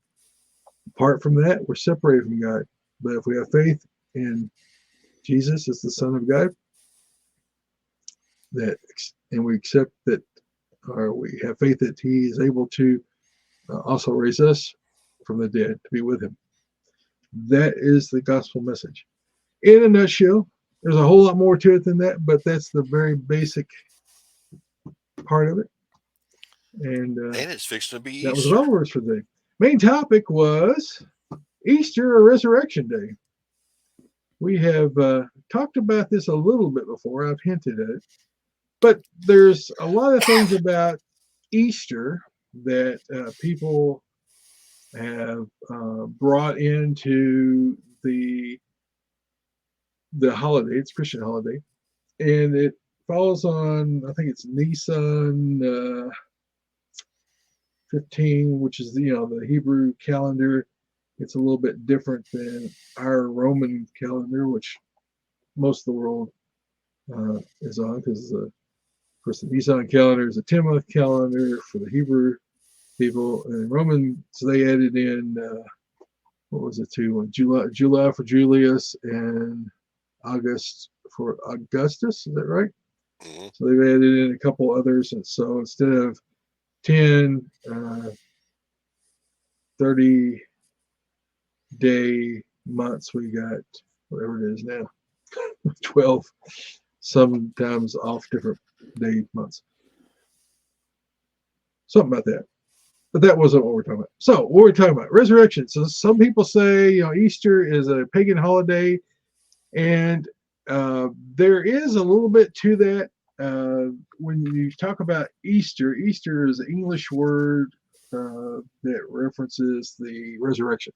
Apart from that, we're separated from God. But if we have faith in Jesus as the Son of God, and we accept that, or we have faith that he is able to also raise us from the dead to be with him. That is the gospel message. In a nutshell, there's a whole lot more to it than that, but that's the very basic part of it. And it's fixing to be that Easter. was all words for today. Main topic was Easter or Resurrection Day. We have talked about this a little bit before. I've hinted at it. But there's a lot of things about Easter that people have brought into the holiday. It's a Christian holiday, and it falls on, I think it's Nisan 15, which is the Hebrew calendar. It's a little bit different than our Roman calendar, which most of the world is on, because of course the Nisan calendar is a 10-month calendar for the Hebrew people, and Roman, so they added in what was it, July for Julius and August for Augustus. Is that right? Mm-hmm. So they've added in a couple others, and so instead of 10 30-day months, we got whatever it is now, 12, sometimes off different day months, something about that. But that wasn't what we're talking about. So what we're talking about, resurrection. So some people say Easter is a pagan holiday, and there is a little bit to that. When you talk about Easter, Easter is an English word that references the resurrection.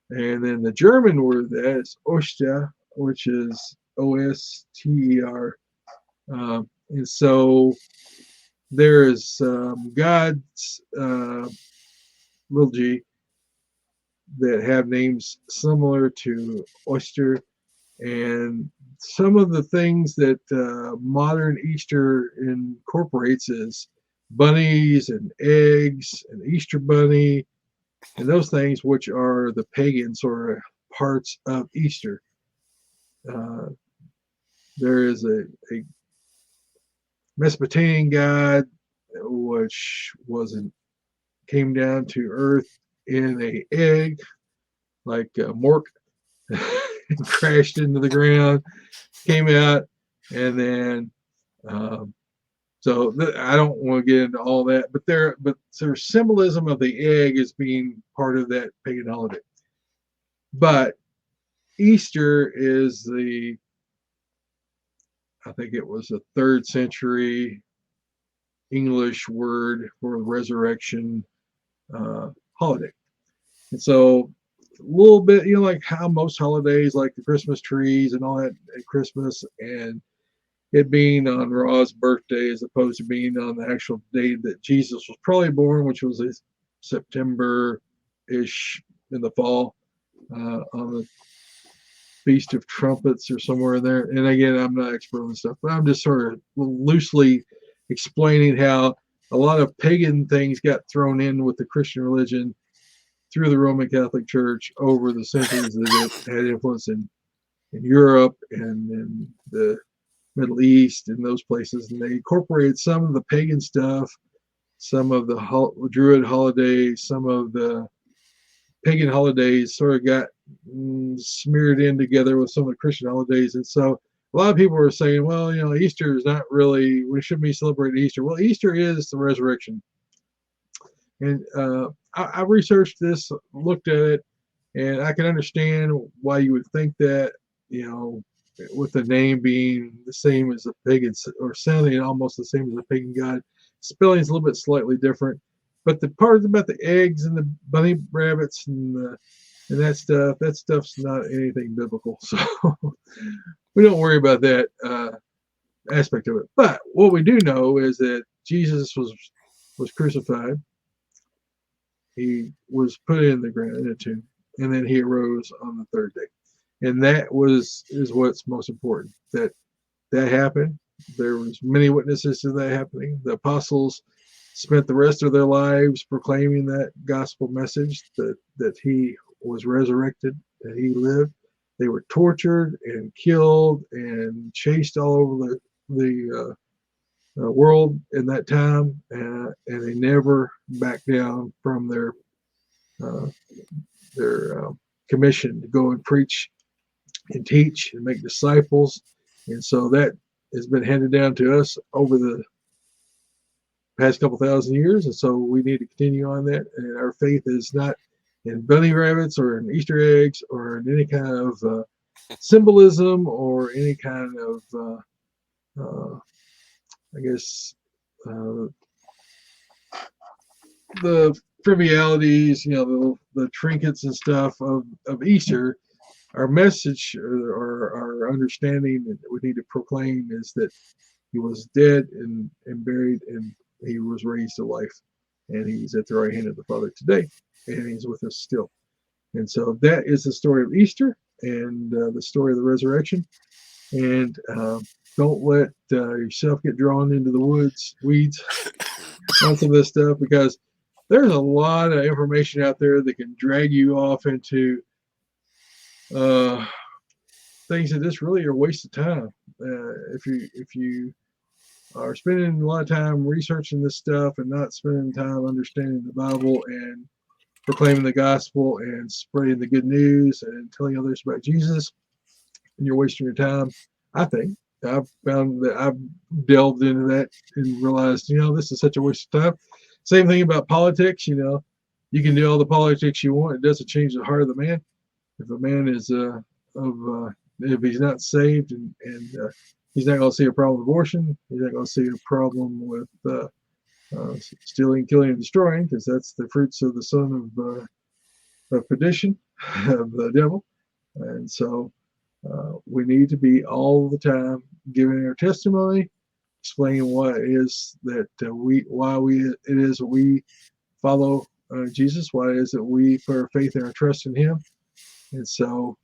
And then the German word that is Oster, which is O-S-T-E-R. And so there is God's little g that have names similar to Oster. And some of the things that modern Easter incorporates is bunnies and eggs and Easter bunny and those things, which are the pagan sort of parts of Easter. There is a Mesopotamian god which came down to earth in a egg, like Mork, crashed into the ground, came out, and then I don't want to get into all that, but there's symbolism of the egg as being part of that pagan holiday. But Easter is I think it was a 3rd century English word for resurrection holiday. And so a little bit, like how most holidays, like the Christmas trees and all that at Christmas, and it being on Ra's birthday as opposed to being on the actual day that Jesus was probably born, which was September-ish in the fall, on the Feast of Trumpets or somewhere in there. And again, I'm not expert on stuff, but I'm just sort of loosely explaining how a lot of pagan things got thrown in with the Christian religion through the Roman Catholic Church over the centuries that it had influence in Europe and in the Middle East and those places. And they incorporated some of the pagan stuff, some of the Druid holidays, some of the pagan holidays sort of got smeared in together with some of the Christian holidays. And so a lot of people are saying, well, Easter is not really, we shouldn't be celebrating Easter. Well, Easter is the resurrection. And I researched this, looked at it, and I can understand why you would think that, with the name being the same as a pagan, or sounding almost the same as a pagan god. Spelling is a little bit slightly different. But the part about the eggs and the bunny rabbits and that stuff's not anything biblical. So we don't worry about that aspect of it. But what we do know is that Jesus was crucified. He was put in the ground in a tomb, and then he arose on the 3rd day. And that is what's most important. That happened. There was many witnesses to that happening. The apostles spent the rest of their lives proclaiming that gospel message that he was resurrected, that he lived. They were tortured and killed and chased all over the world in that time, and they never backed down from their commission to go and preach and teach and make disciples. And so that has been handed down to us over the past couple thousand years, and so we need to continue on that. And our faith is not in bunny rabbits or in Easter eggs or in any kind of symbolism or any kind of, I guess, the trivialities, the trinkets and stuff of Easter. Our message or our understanding that we need to proclaim is that he was dead and buried, and he was raised to life, and he's at the right hand of the Father today, and he's with us still. And so that is the story of Easter and the story of the resurrection. And don't let yourself get drawn into the weeds on some of this stuff, because there's a lot of information out there that can drag you off into things that just really are a waste of time. If you are spending a lot of time researching this stuff and not spending time understanding the Bible and proclaiming the gospel and spreading the good news and telling others about Jesus, and you're wasting your time. I think I've found that I've delved into that and realized, this is such a waste of time. Same thing about politics. You can do all the politics you want. It doesn't change the heart of the man. If a man is if he's not saved and he's not going to see a problem with abortion, he's not going to see a problem with stealing, killing, and destroying, because that's the fruits of the son of perdition, of the devil. And so we need to be all the time giving our testimony, explaining why it is that we follow Jesus, why it is that we put our faith and our trust in him. And so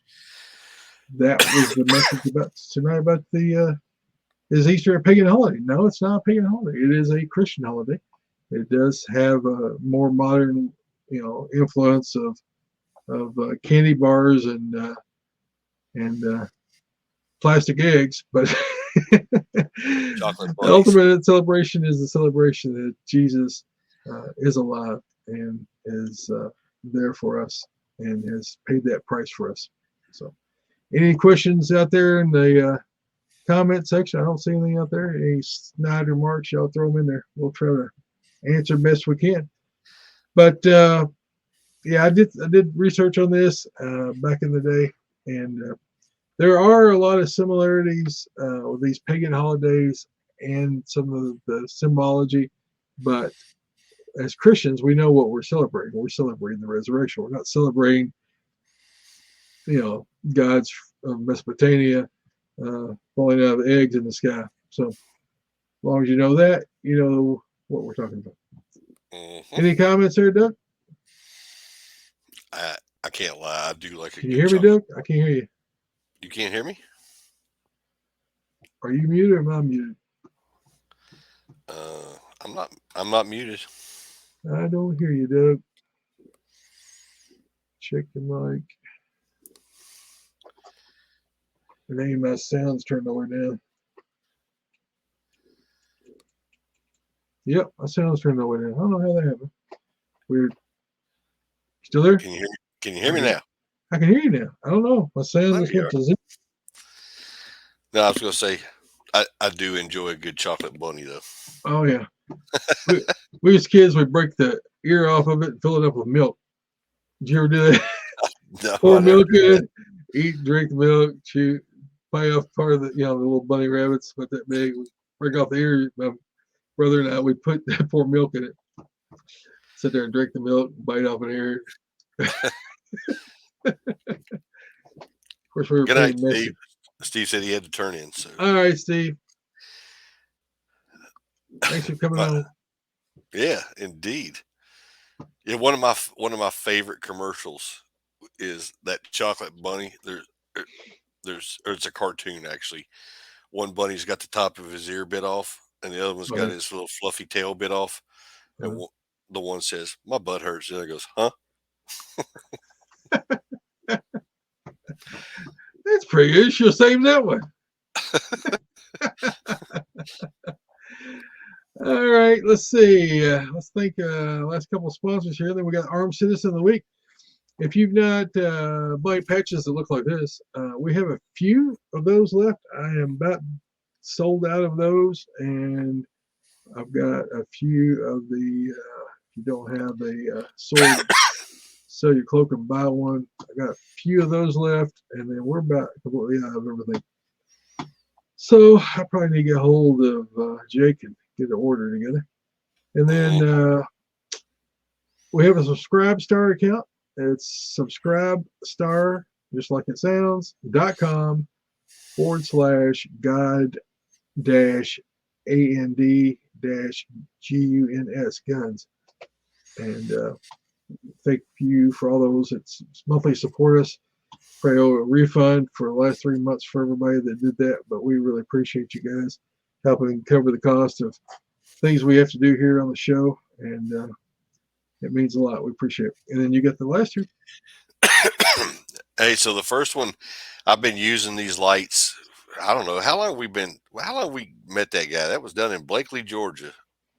that was the message about tonight about is Easter a pagan holiday? No, it's not a pagan holiday. It is a Christian holiday. It does have a more modern, influence of candy bars and plastic eggs, but the ultimate celebration is the celebration that Jesus is alive and is there for us and has paid that price for us. So, any questions out there in the comment section? I don't see anything out there. Any snide remarks, y'all throw them in there. We'll try to answer best we can. But yeah, I did research on this back in the day, and there are a lot of similarities with these pagan holidays and some of the symbology. But as Christians, we know what we're celebrating. We're celebrating the resurrection. We're not celebrating, gods of Mesopotamia falling out of eggs in the sky. So as long as you know that, you know what we're talking about. Mm-hmm. Any comments there, Doug? I can't lie. I do like a Can you hear me, Doug? I can't hear you. You can't hear me? Are you muted or am I muted? I'm not muted. I don't hear you, Doug. Check the mic. And then my sound's turned all the way down. Yep, my sound's turned all the way down. I don't know how that happened. Weird. Still there? Can you hear me now? I can hear you now. I don't know. My sound just went to zero. No, I was going to say, I do enjoy a good chocolate bunny, though. Oh, yeah. we as kids, we'd break the ear off of it and fill it up with milk. Did you ever do that? No, pour milk in it, drink the milk, chew, pie off part of the, the little bunny rabbits, about that big, break off the ear. My brother and I, we'd pour milk in it. Sit there and drink the milk, bite off an ear. Of course, we were good night, Steve. Steve said he had to turn in. So, all right, Steve. Thanks for coming on. Yeah, indeed. Yeah, one of my favorite commercials is that chocolate bunny. It's a cartoon actually. One bunny's got the top of his ear bit off, and the other one's got his little fluffy tail bit off. And the one says, "My butt hurts." The other goes, "Huh?" That's pretty good. You should have saved that one. All right, let's see. Let's think. Last couple of sponsors here. Then we got Armed Citizen of the Week. If you've not bought patches that look like this, we have a few of those left. I am about sold out of those, and I've got a few of the. If you don't have a sell your cloak and buy one. I got a few of those left, and then we're about completely out of everything. So I probably need to get a hold of Jake and get an order together. And then we have a Subscribestar account. It's Subscribestar, just like it sounds, .com/God-AND-GUNS guns. And thank you for all those. It's monthly support us. Pray a refund for the last 3 months for everybody that did that, but we really appreciate you guys helping cover the cost of things we have to do here on the show, and it means a lot. We appreciate it. And then you get the last two. Hey, so the first one, I've been using these lights. I don't know how long we met that guy. That was done in Blakely, Georgia,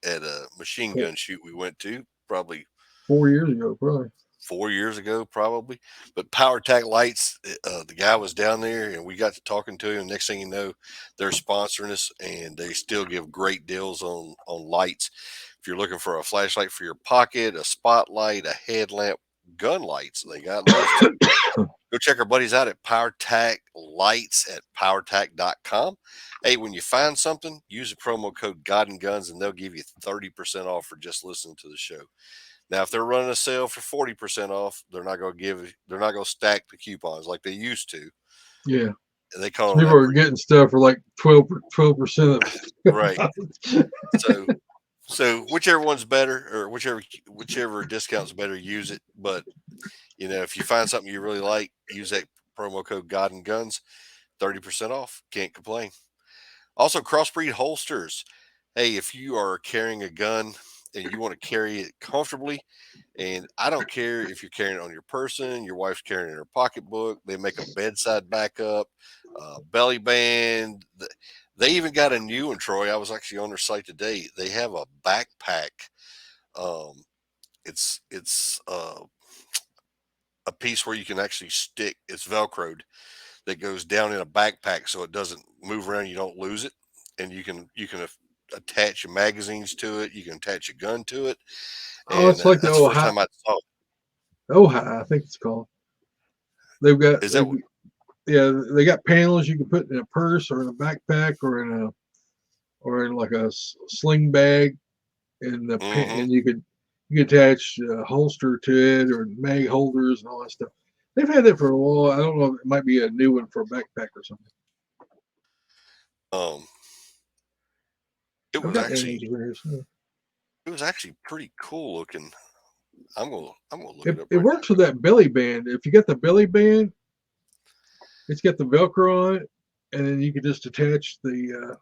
at a machine gun shoot we went to, probably 4 years ago, probably 4 years ago, probably. But PowerTac lights, the guy was down there, and we got to talking to him. Next thing you know, they're sponsoring us, and they still give great deals on lights. If you're looking for a flashlight for your pocket, a spotlight, a headlamp, gun lights, they got those too. Go check our buddies out at PowerTac Lights at PowerTac.com. Hey, when you find something, use the promo code God and Guns, and they'll give you 30% off for just listening to the show. Now, if they're running a sale for 40% off, they're not going to stack the coupons like they used to. Yeah. And they call people are getting stuff for like 12%. Right. So whichever one's better, or whichever discount's better, use it. But if you find something you really like, use that promo code God and Guns, 30% off. Can't complain. Also, Crossbreed holsters. Hey, if you are carrying a gun and you want to carry it comfortably, and I don't care if you're carrying it on your person, your wife's carrying it in her pocketbook, they make a bedside backup, belly band. They even got a new one, Troy. I was actually on their site today. They have a backpack. It's a piece where you can actually stick. It's Velcroed that goes down in a backpack so it doesn't move around. You don't lose it, and you can attach your magazines to it. You can attach your gun to it. Oh, it's like the that's the first time I saw it. Ohi, I think it's called. They've got they got panels you can put in a purse or in a backpack or in like a sling bag, and and you could attach a holster to it or mag holders and all that stuff. They've had that for a while. I don't know if it might be a new one for a backpack or something. It was actually pretty cool looking. I'm gonna look it up. It works with that belly band. If you got the belly band, it's got the Velcro on it, and then you can just attach the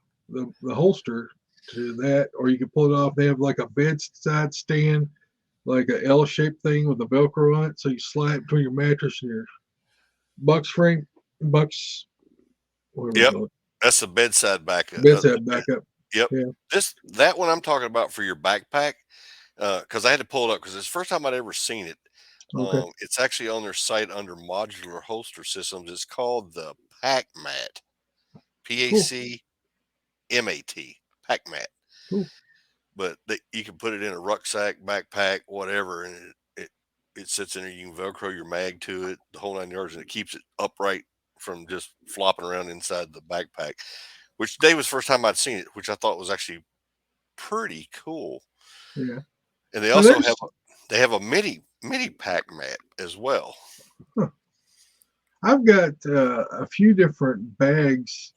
holster to that, or you can pull it off. They have like a bedside stand, like a L-shaped thing with the Velcro on it, so you slide it between your mattress and your Bucks. Yep, that's the bedside backup. Backup. Yep. Yeah. That one I'm talking about for your backpack, because I had to pull it up because it's the first time I'd ever seen it. Okay. It's actually on their site under modular holster systems. It's called the PacMat, PACMAT, PacMat. Cool. But you can put it in a rucksack, backpack, whatever, and it sits in there. You can Velcro your mag to it, the whole 9 yards, and it keeps it upright from just flopping around inside the backpack. Which today was the first time I'd seen it, which I thought was actually pretty cool. Yeah. And they also have a mini PacMat as well. Huh. I've got a few different bags,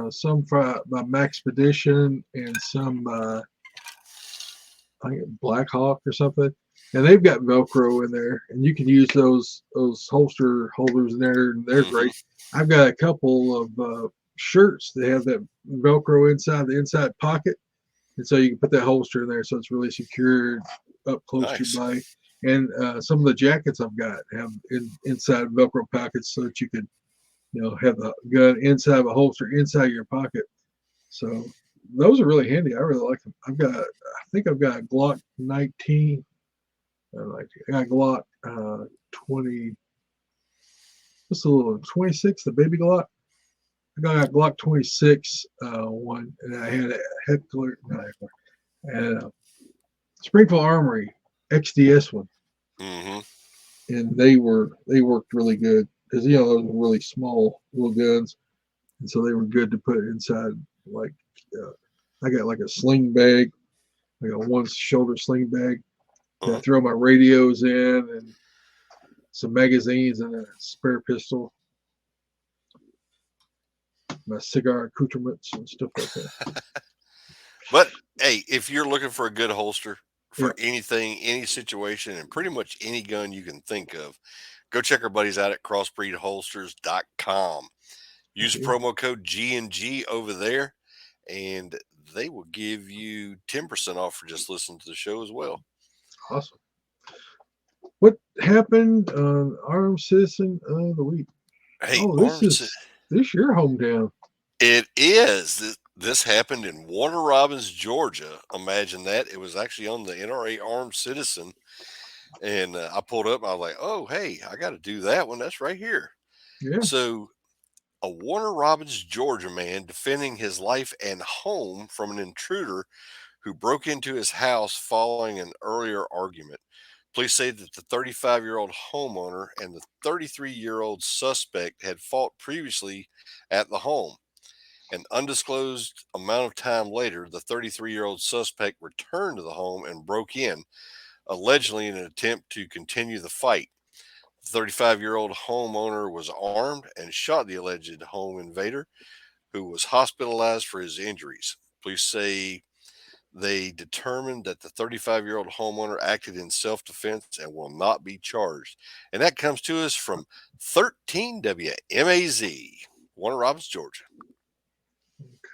some by Maxpedition and some I think Black Hawk or something, and they've got Velcro in there, and you can use those holster holders in there, and they're great. I've got a couple of shirts that have that Velcro inside the inside pocket, and so you can put that holster in there, so it's really secured up close to your body. And some of the jackets I've got have inside Velcro pockets, so that you could, have the gun inside of a holster inside your pocket. So those are really handy. I really like them. I think I've got a Glock 19. I got a Glock 20. What's the little 26? The baby Glock. I got a Glock 26 one, and I had a Heckler, and Springfield Armory XDS one. and they worked really good because those were really small little guns, and so they were good to put inside. Like I got like a sling bag, I got one shoulder sling bag that I throw my radios in and some magazines and a spare pistol, my cigar accoutrements and stuff like that. But hey, if you're looking for a good holster for Yeah. anything, any situation, and pretty much any gun you can think of, go check our buddies out at crossbreedholsters.com. Use Okay. promo code G&G over there, and they will give you 10% off for just listening to the show as well. Awesome. What happened on Armed Citizen of the Week? Hey, Oh, this your hometown. It is. This happened in Warner Robins, Georgia. Imagine that. It was actually on the NRA Armed Citizen. And I pulled up and I was like, oh, hey, I got to do that one. That's right here. Yeah. So, a Warner Robins, Georgia man defending his life and home from an intruder who broke into his house following an earlier argument. Police say that the 35-year-old homeowner and the 33-year-old suspect had fought previously at the home. An undisclosed amount of time later, the 33-year-old suspect returned to the home and broke in, allegedly in an attempt to continue the fight. The 35-year-old homeowner was armed and shot the alleged home invader, who was hospitalized for his injuries. Police say they determined that the 35-year-old homeowner acted in self-defense and will not be charged. And that comes to us from 13 WMAZ, Warner Robins, Georgia.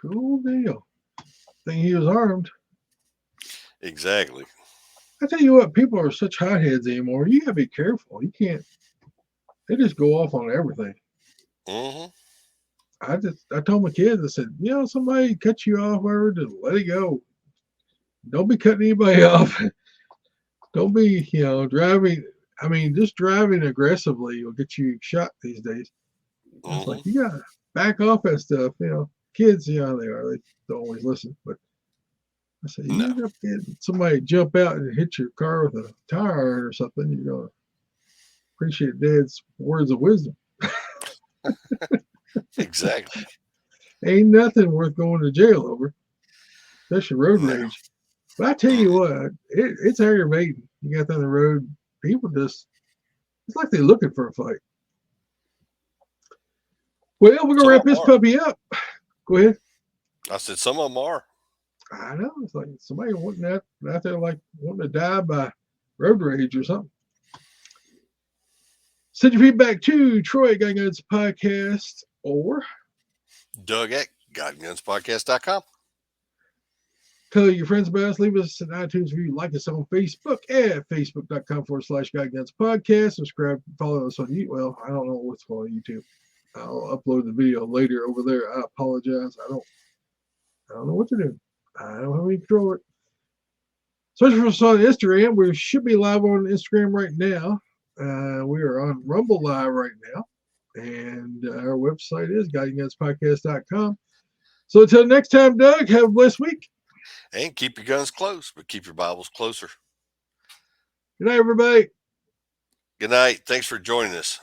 Cool deal. Think he was armed. Exactly. I tell you what, people are such hotheads anymore. You gotta be careful. You can't. They just go off on everything. Mm-hmm. I told my kids, I said, somebody cut you off, or just let it go. Don't be cutting anybody off. Don't be, driving. I mean, just driving aggressively will get you shot these days. Mm-hmm. It's like, you gotta back off that stuff. Kids, how they are. They don't always listen. But I said, you end up getting somebody jump out and hit your car with a tire iron or something, you're gonna appreciate Dad's words of wisdom. Exactly. Ain't nothing worth going to jail over, especially road rage. But I tell you what, it's aggravating. You got on the road, people it's like they're looking for a fight. Well, we're gonna wrap this puppy up. Go ahead. I said some of them are. I know. It's like somebody wanting out there like wanting to die by road rage or something. Send your feedback to Troy Gun Guns Podcast or Doug at GodGunsPodcast.com. Tell your friends about us. Leave us an iTunes review. Like us on Facebook at Facebook.com/GodGunsPodcast. Subscribe. Follow us on YouTube. Well, I don't know what's called YouTube. I'll upload the video later over there. I apologize. I don't know what to do. I don't have any control over it. Search for us on Instagram. We should be live on Instagram right now. We are on Rumble Live right now. And our website is GodGunsPodcast.com. So until next time, Doug, have a blessed week. And keep your guns close, but keep your Bibles closer. Good night, everybody. Good night. Thanks for joining us.